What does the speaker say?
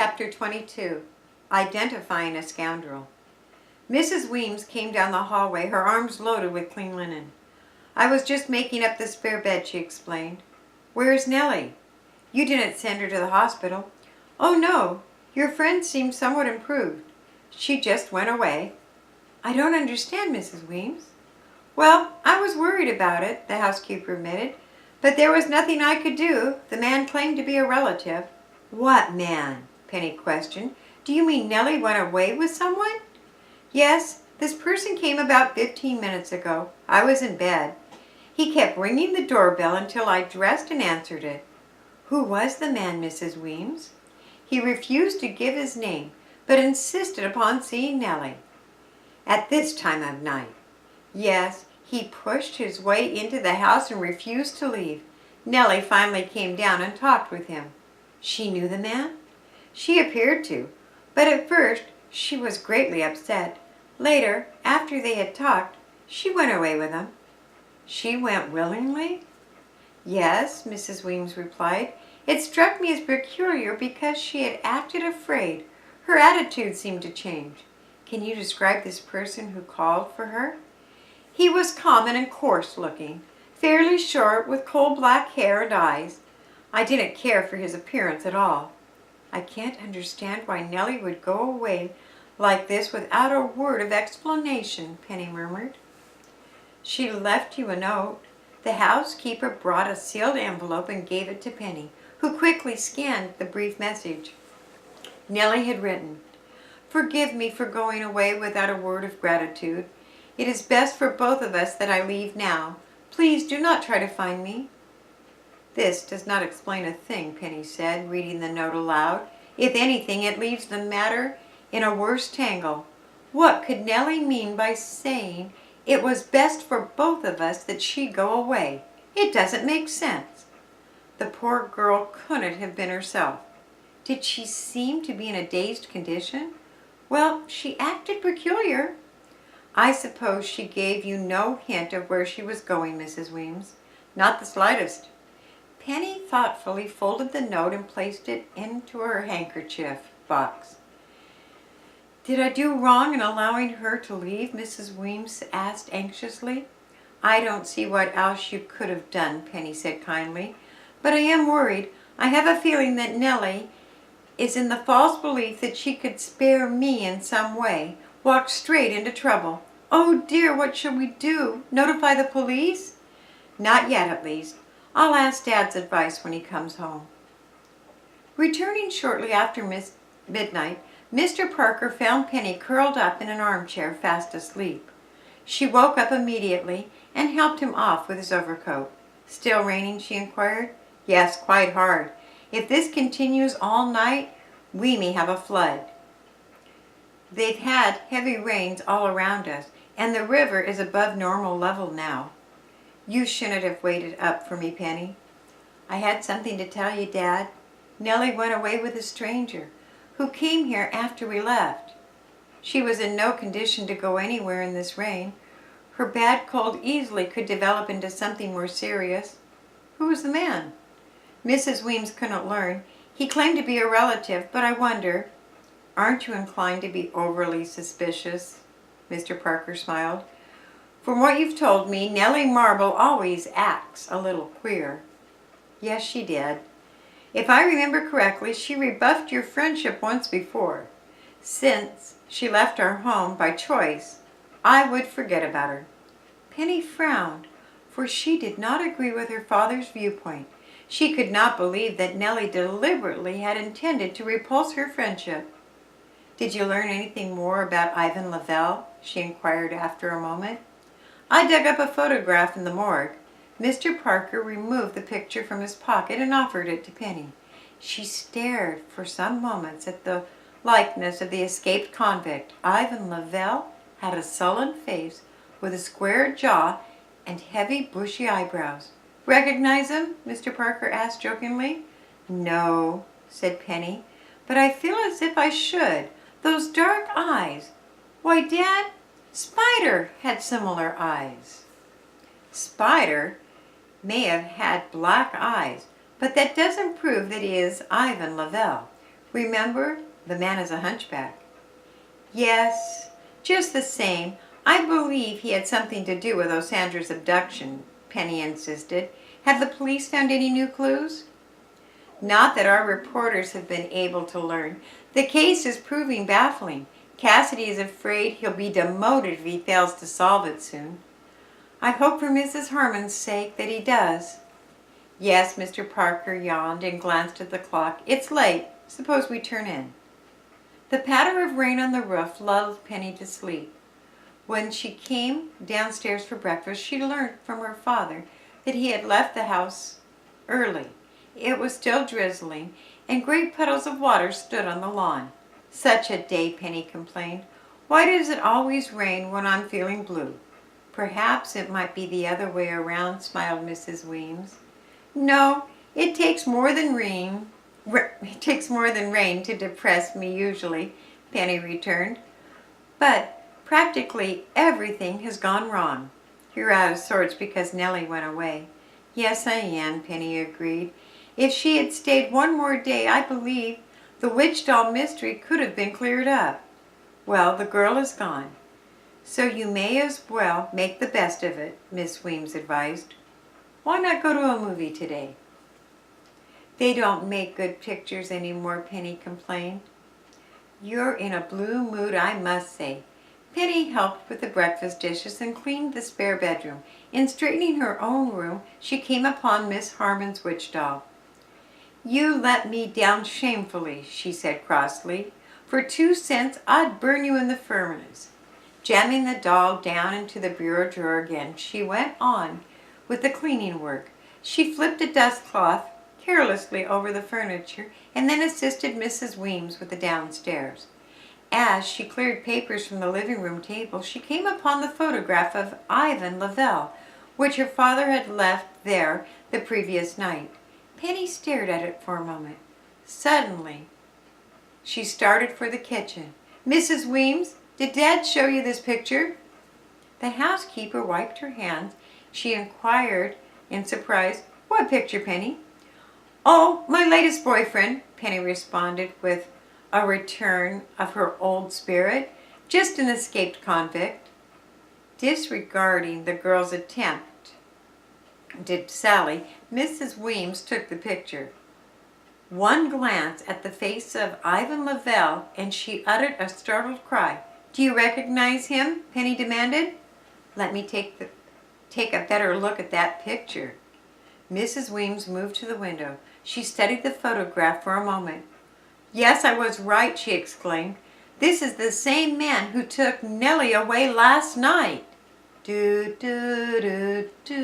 Chapter 22. Identifying a Scoundrel. Mrs. Weems came down the hallway, her arms loaded with clean linen. "I was just making up the spare bed," she explained. "Where's Nellie?" "You didn't send her to the hospital." "Oh, no. Your friend seemed somewhat improved. She just went away." "I don't understand, Mrs. Weems." "Well, I was worried about it," the housekeeper admitted, "but there was nothing I could do. The man claimed to be a relative." "What man?" Penny questioned. "Do you mean Nellie went away with someone?" "Yes, this person came about 15 minutes ago. I was in bed. He kept ringing the doorbell until I dressed and answered it." "Who was the man, Mrs. Weems?" "He refused to give his name, but insisted upon seeing Nellie." "At this time of night?" "Yes, he pushed his way into the house and refused to leave. Nellie finally came down and talked with him." "She knew the man?" "She appeared to, but at first she was greatly upset. Later, after they had talked, she went away with him." "She went willingly?" "Yes," Mrs. Weems replied. "It struck me as peculiar because she had acted afraid. Her attitude seemed to change." "Can you describe this person who called for her?" "He was common and coarse looking, fairly short, with coal black hair and eyes. I didn't care for his appearance at all." "I can't understand why Nellie would go away like this without a word of explanation," Penny murmured. "She left you a note." The housekeeper brought a sealed envelope and gave it to Penny, who quickly scanned the brief message. Nellie had written, "Forgive me for going away without a word of gratitude. It is best for both of us that I leave now. Please do not try to find me." "This does not explain a thing," Penny said, reading the note aloud. "If anything, it leaves the matter in a worse tangle. What could Nellie mean by saying it was best for both of us that she go away? It doesn't make sense." "The poor girl couldn't have been herself." "Did she seem to be in a dazed condition?" "Well, she acted peculiar." "I suppose she gave you no hint of where she was going, Mrs. Weems?" "Not the slightest." Penny thoughtfully folded the note and placed it into her handkerchief box. "Did I do wrong in allowing her to leave?" Mrs. Weems asked anxiously. "I don't see what else you could have done," Penny said kindly. "But I am worried. I have a feeling that Nellie is in the false belief that she could spare me in some way, walk straight into trouble. Oh dear, what shall we do? Notify the police?" "Not yet, at least. I'll ask Dad's advice when he comes home." Returning shortly after midnight, Mr. Parker found Penny curled up in an armchair, fast asleep. She woke up immediately and helped him off with his overcoat. "Still raining?" she inquired. "Yes, quite hard. If this continues all night, we may have a flood. They've had heavy rains all around us, and the river is above normal level now." "You shouldn't have waited up for me, Penny." "I had something to tell you, Dad. Nellie went away with a stranger who came here after we left. She was in no condition to go anywhere in this rain. Her bad cold easily could develop into something more serious." "Who was the man?" Mrs. Weems couldn't learn. "He claimed to be a relative, but I wonder—" "Aren't you inclined to be overly suspicious?" Mr. Parker smiled. "From what you've told me, Nellie Marble always acts a little queer." "Yes, she did. If I remember correctly, she rebuffed your friendship once before. Since she left our home by choice, I would forget about her." Penny frowned, for she did not agree with her father's viewpoint. She could not believe that Nellie deliberately had intended to repulse her friendship. "Did you learn anything more about Ivan Lavelle?" she inquired after a moment. "I dug up a photograph in the morgue." Mr. Parker removed the picture from his pocket and offered it to Penny. She stared for some moments at the likeness of the escaped convict. Ivan Lavelle had a sullen face with a square jaw and heavy bushy eyebrows. "Recognize him?" Mr. Parker asked jokingly. "No," said Penny, "but I feel as if I should. Those dark eyes. Why, Dad, Spider had similar eyes." "Spider may have had black eyes, but that doesn't prove that he is Ivan Lavelle. Remember, the man is a hunchback. Yes, just the same, I believe he had something to do with Osandra's abduction, Penny insisted. Have the police found any new clues? Not that our reporters have been able to learn. The case is proving baffling. Cassidy is afraid he'll be demoted if he fails to solve it soon. I hope for Mrs. Harmon's sake that he does. Yes, Mr. Parker yawned and glanced at the clock. It's late. Suppose we turn in. The patter of rain on the roof lulled Penny to sleep. When she came downstairs for breakfast, she learned from her father that he had left the house early. It was still drizzling, and great puddles of water stood on the lawn. Such a day, Penny complained. Why does it always rain when I'm feeling blue? Perhaps it might be the other way around, smiled Mrs. Weems. No, it takes more than rain. It takes more than rain to depress me usually, Penny returned. But practically everything has gone wrong. You're out of sorts because Nellie went away. Yes, I am, Penny agreed. If she had stayed one more day, I believe the witch doll mystery could have been cleared up. Well, the girl is gone. So you may as well make the best of it, Miss Weems advised. Why not go to a movie today? They don't make good pictures anymore, Penny complained. You're in a blue mood, I must say. Penny helped with the breakfast dishes and cleaned the spare bedroom. In straightening her own room, she came upon Miss Harmon's witch doll. You let me down shamefully, she said crossly. For 2 cents, I'd burn you in the furnace. Jamming the doll down into the bureau drawer again, she went on with the cleaning work. She flipped a dust cloth carelessly over the furniture and then assisted Mrs. Weems with the downstairs. As she cleared papers from the living room table, she came upon the photograph of Ivan Lavelle, which her father had left there the previous night. Penny stared at it for a moment. Suddenly, she started for the kitchen. Mrs. Weems, did Dad show you this picture? The housekeeper wiped her hands. She inquired in surprise, What picture, Penny? Oh, my latest boyfriend, Penny responded with a return of her old spirit. Just an escaped convict. Disregarding the girl's attempt, did Sally, Mrs. Weems took the picture. One glance at the face of Ivan Lavelle and she uttered a startled cry. Do you recognize him? Penny demanded. Let me take a better look at that picture. Mrs. Weems moved to the window. She studied the photograph for a moment. Yes, I was right, she exclaimed. This is the same man who took Nellie away last night. Do, do, do, do.